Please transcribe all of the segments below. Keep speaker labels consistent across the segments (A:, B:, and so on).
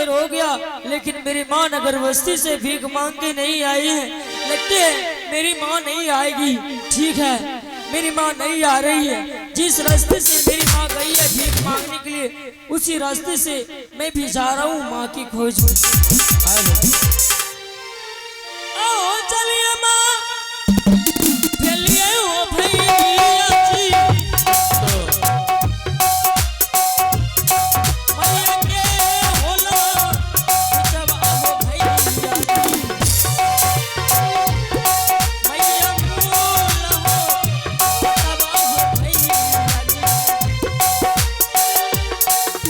A: देर हो गया, लेकिन मेरी माँ नगर बस्ती से भीख मांग के नहीं आई है। लगते है मेरी माँ नहीं आएगी। ठीक है, मेरी माँ नहीं आ रही है। जिस रास्ते से मेरी माँ गई है भीख मांगने के लिए, उसी रास्ते से मैं भी जा रहा हूँ माँ की खोज में। आओ चलिए माँ, चलिए हो भैया जी, मैया के होला जब आओ भैया जी, मैया बोला हो तब आओ भैया जी,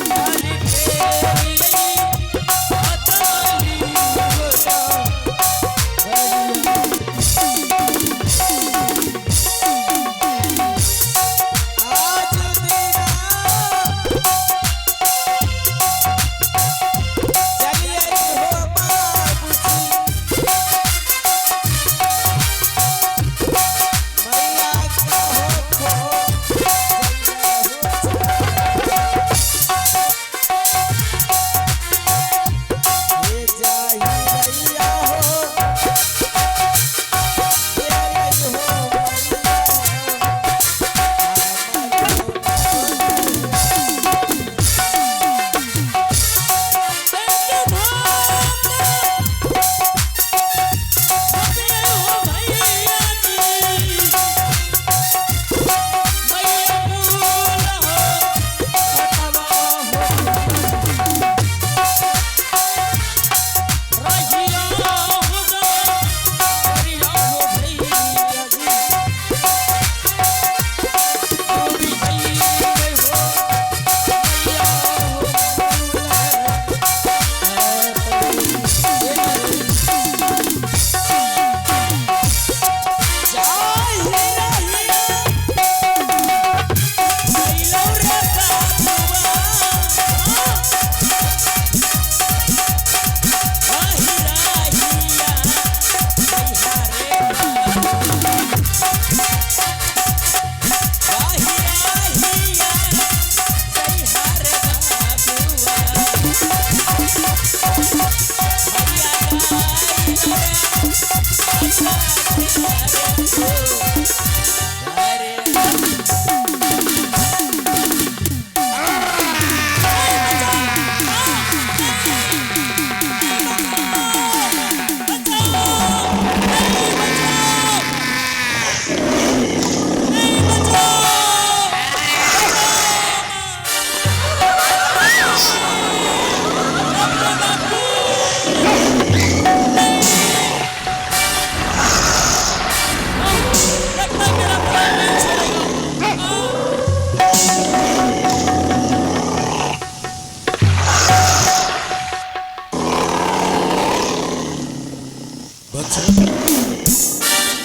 A: डाली फेरी अताली होता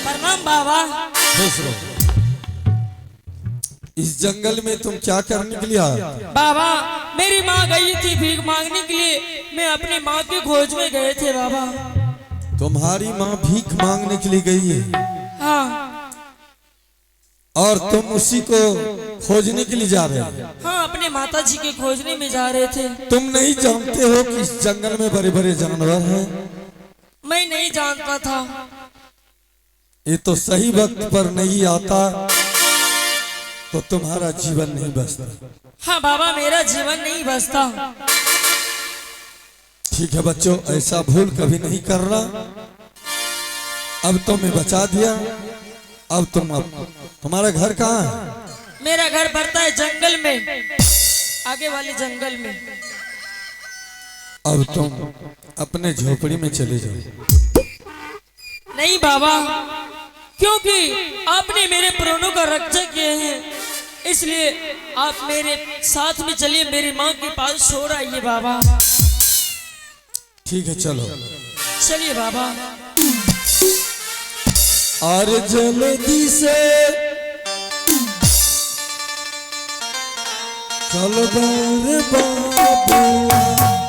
A: प्रणाम बाबा।
B: इस जंगल में तुम क्या करने के लिए आए?
A: बाबा मेरी माँ गई थी भीख मांगने के लिए, मैं अपनी माँ की खोज में गए थे बाबा।
B: तुम्हारी माँ भीख मांगने के लिए गई है?
A: हाँ।
B: और तुम उसी को खोजने के लिए जा रहे हो?
A: हाँ, अपने माता जी के खोजने में जा रहे थे।
B: तुम नहीं जानते हो कि इस जंगल में बड़े बड़े जानवर हैं?
A: मैं नहीं जानता था।
B: ये तो सही वक्त पर नहीं आता तो तुम्हारा जीवन नहीं बचता।
A: हाँ बाबा, मेरा जीवन नहीं बचता।
B: ठीक है बच्चों, ऐसा भूल कभी नहीं करना। अब तो मैं बचा दिया। अब तुम्हारा घर कहाँ है?
A: मेरा घर पड़ता है जंगल में, आगे वाले जंगल में।
B: अब तुम अपने झोपड़ी में चले जाओ।
A: नहीं बाबा, क्योंकि आपने मेरे प्राणों का रक्षा किए हैं, इसलिए आप मेरे साथ में चलिए, मेरी माँ के पास सो रही है बाबा।
B: ठीक है चलो
A: चलिए बाबा।
B: और जल्दी से चलो बाबू।